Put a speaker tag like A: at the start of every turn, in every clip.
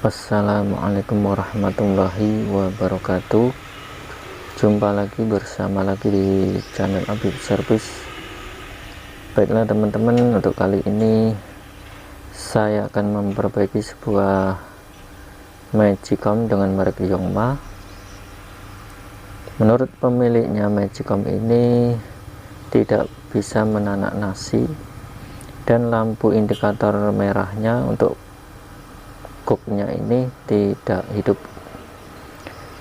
A: Assalamualaikum warahmatullahi wabarakatuh. Jumpa lagi di channel Habib Service. Baiklah teman-teman, untuk kali ini saya akan memperbaiki sebuah Magicom dengan merek Yongma. Menurut pemiliknya, Magicom ini tidak bisa menanak nasi dan lampu indikator merahnya untuk cooknya ini tidak hidup.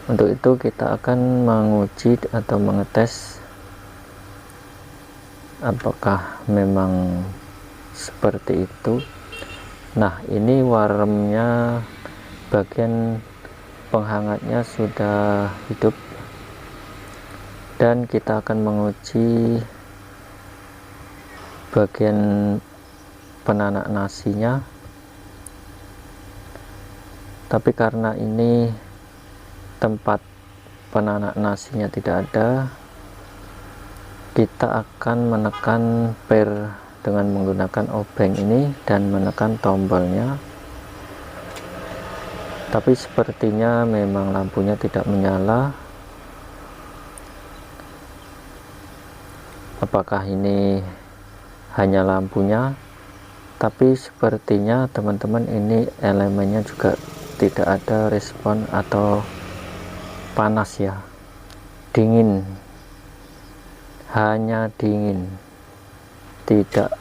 A: Untuk itu kita akan menguji atau mengetes apakah memang seperti itu. Nah, ini warmnya, bagian penghangatnya sudah hidup, dan kita akan menguji bagian penanak nasinya. Tapi karena ini tempat penanak nasinya tidak ada, kita akan menekan pair dengan menggunakan obeng ini dan menekan tombolnya. Tapi sepertinya memang lampunya tidak menyala. Apakah ini hanya lampunya? Tapi sepertinya teman-teman ini elemennya juga tidak ada respon atau panas ya, dingin, hanya dingin, tidak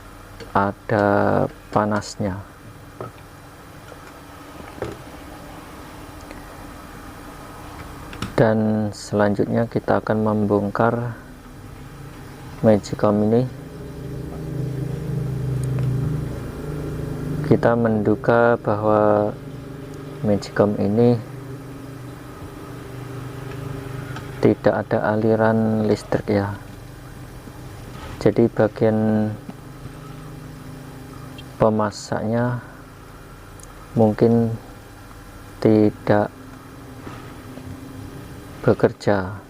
A: ada panasnya. Dan selanjutnya kita akan membongkar Magicom ini. Kita menduga bahwa Magicom ini tidak ada aliran listrik ya, jadi bagian pemasaknya mungkin tidak bekerja.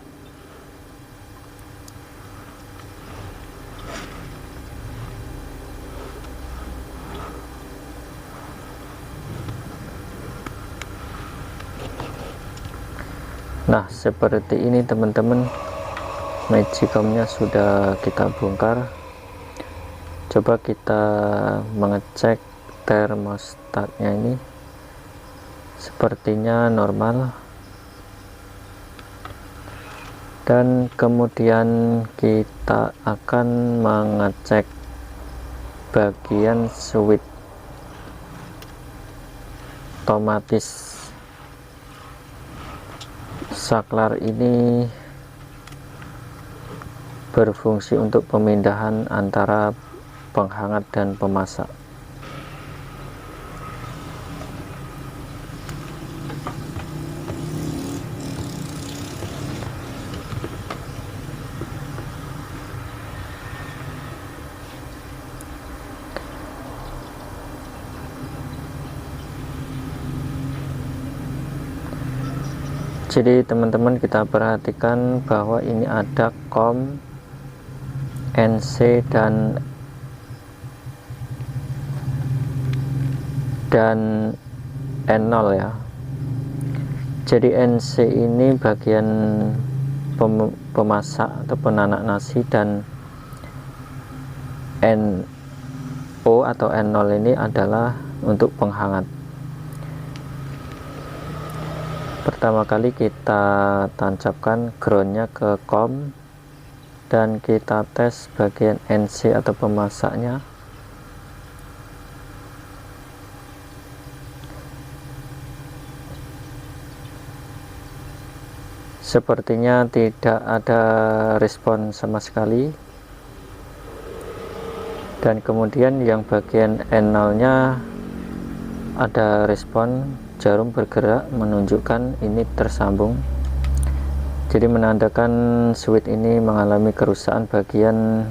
A: Nah, seperti ini teman-teman, Magicomnya sudah kita bongkar. Coba kita mengecek termostatnya ini, sepertinya normal. Dan kemudian kita akan mengecek bagian switch otomatis. Saklar ini berfungsi untuk pemindahan antara penghangat dan pemasak. Jadi teman-teman, kita perhatikan bahwa ini ada COM, NC dan N0 ya. Jadi NC ini bagian pemasak atau penanak nasi, dan NO atau N0 ini adalah untuk penghangat. Pertama kali kita tancapkan groundnya ke COM dan kita tes bagian NC atau pemasaknya. Sepertinya tidak ada respon sama sekali. Dan kemudian yang bagian N0 nya ada respon, jarum bergerak menunjukkan ini tersambung. Jadi menandakan switch ini mengalami kerusakan bagian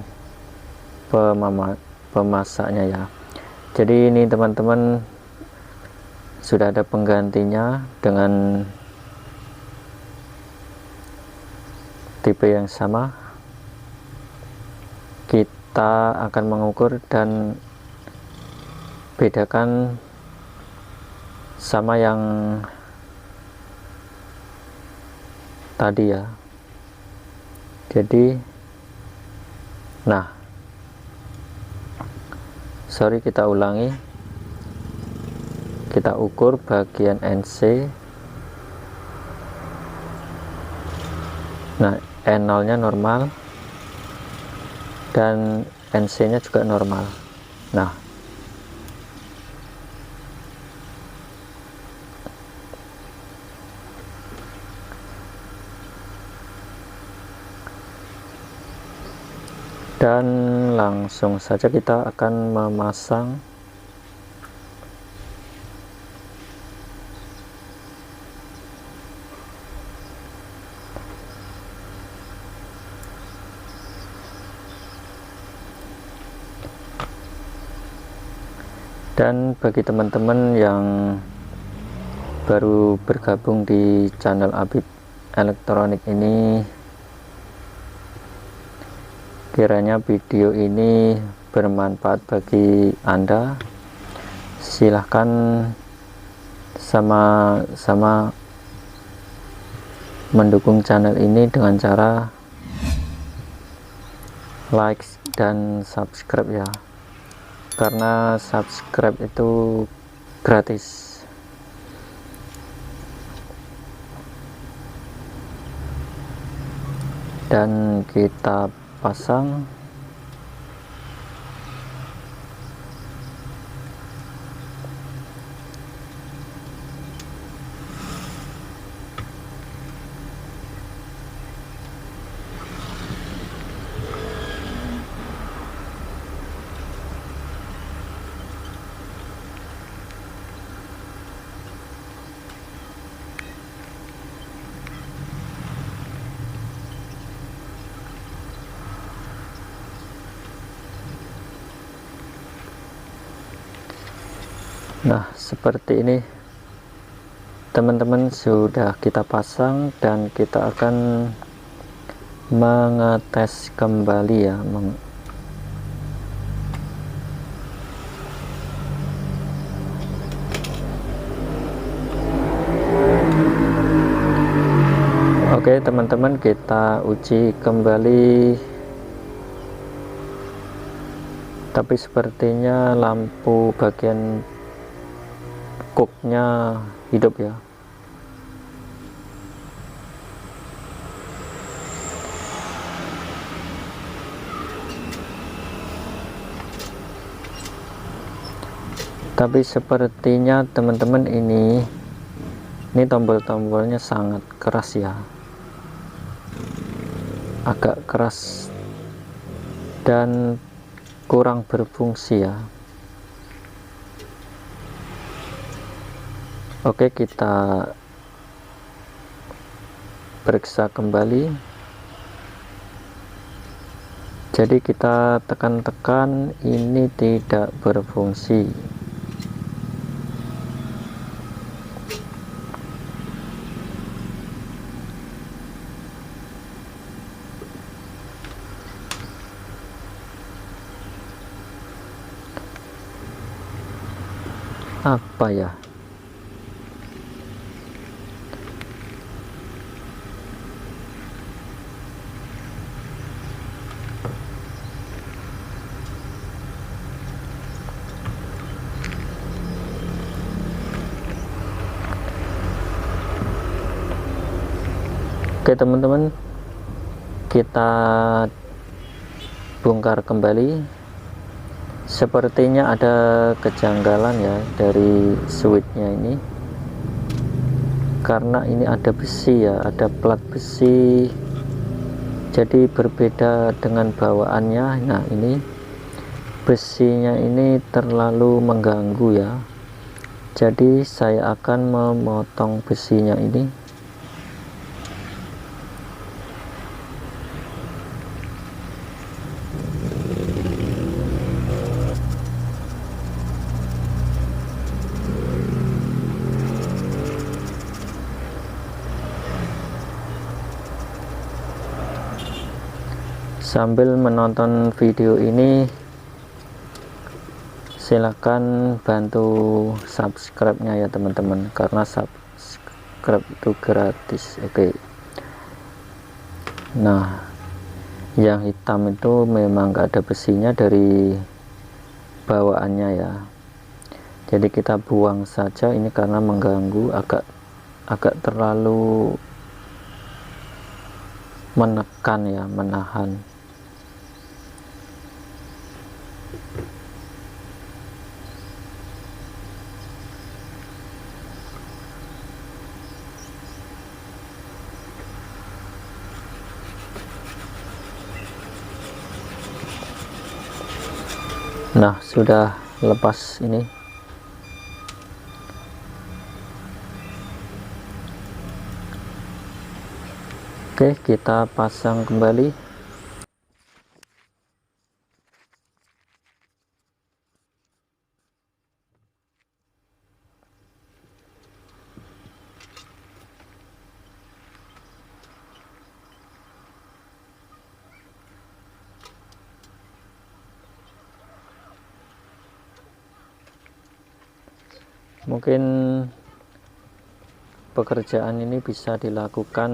A: pemasaknya ya. Jadi ini teman-teman, sudah ada penggantinya dengan tipe yang sama. Kita akan mengukur dan bedakan sama yang tadi ya. Jadi kita ulangi, kita ukur bagian NC. Nah, N0 nya normal dan NC nya juga normal. Nah, dan langsung saja kita akan memasang dan bagi teman-teman yang baru bergabung di channel Abib Elektronik ini, kiranya video ini bermanfaat bagi Anda. Silahkan sama-sama mendukung channel ini dengan cara like dan subscribe ya, karena subscribe itu gratis. Dan kita pasang. Nah, seperti ini teman-teman, sudah kita pasang dan kita akan mengetes kembali ya. Oke teman-teman, kita uji kembali, tapi sepertinya lampu bagian cooknya hidup ya. Tapi sepertinya teman-teman ini tombol-tombolnya sangat keras ya, agak keras dan kurang berfungsi ya. Oke, kita periksa kembali. Jadi kita tekan-tekan, ini tidak berfungsi. Apa ya? Oke teman-teman, kita bongkar kembali. Sepertinya ada kejanggalan ya dari switchnya ini, karena ini ada besi ya, ada plat besi, jadi berbeda dengan bawaannya. Nah, ini besinya ini terlalu mengganggu ya, jadi saya akan memotong besinya ini. Sambil menonton video ini, silakan bantu subscribe-nya ya teman-teman, karena subscribe itu gratis. Oke. Nah, yang hitam itu memang gak ada besinya dari bawaannya ya, jadi kita buang saja ini karena mengganggu, agak terlalu menekan ya, menahan. Nah, sudah lepas ini. Oke, kita pasang kembali. Mungkin pekerjaan ini bisa dilakukan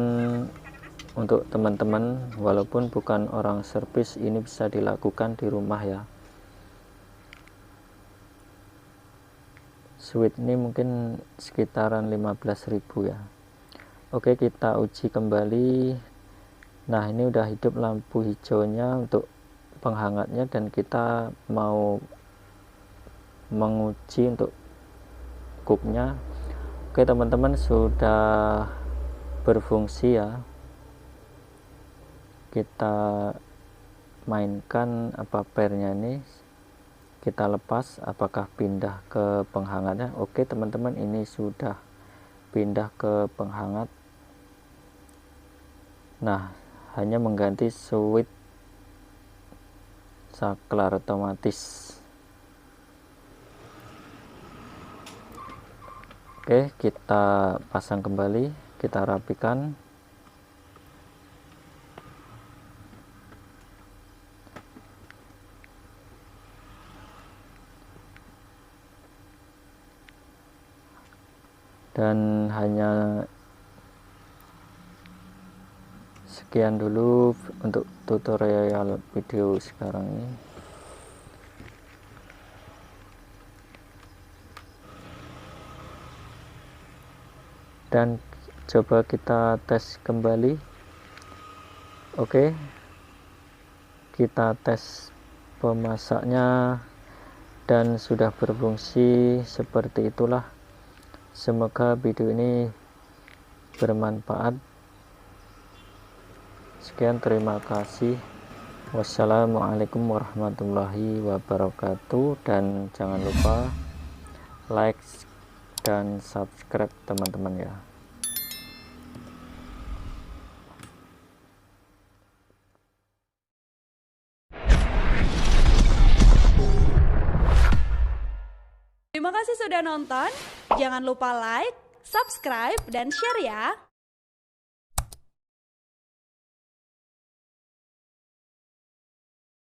A: untuk teman-teman walaupun bukan orang servis, ini bisa dilakukan di rumah ya. Switch ini mungkin sekitaran 15.000 ya. Oke, kita uji kembali. Nah, ini udah hidup lampu hijaunya untuk penghangatnya, dan kita mau menguji untuk kupnya. Oke teman-teman, sudah berfungsi ya. Kita mainkan apa pernya ini, kita lepas apakah pindah ke penghangatnya. Oke teman-teman, ini sudah pindah ke penghangat. Nah, hanya mengganti switch saklar otomatis. Oke, kita pasang kembali, kita rapikan. Dan hanya sekian dulu untuk tutorial video sekarang ini. Dan coba kita tes kembali. Oke, kita tes pemasaknya dan sudah berfungsi. Seperti itulah. Semoga video ini bermanfaat. Sekian, terima kasih. Wassalamualaikum warahmatullahi wabarakatuh, dan jangan lupa like dan subscribe teman-teman ya.
B: Terima kasih sudah nonton. Jangan lupa like, subscribe, dan share ya.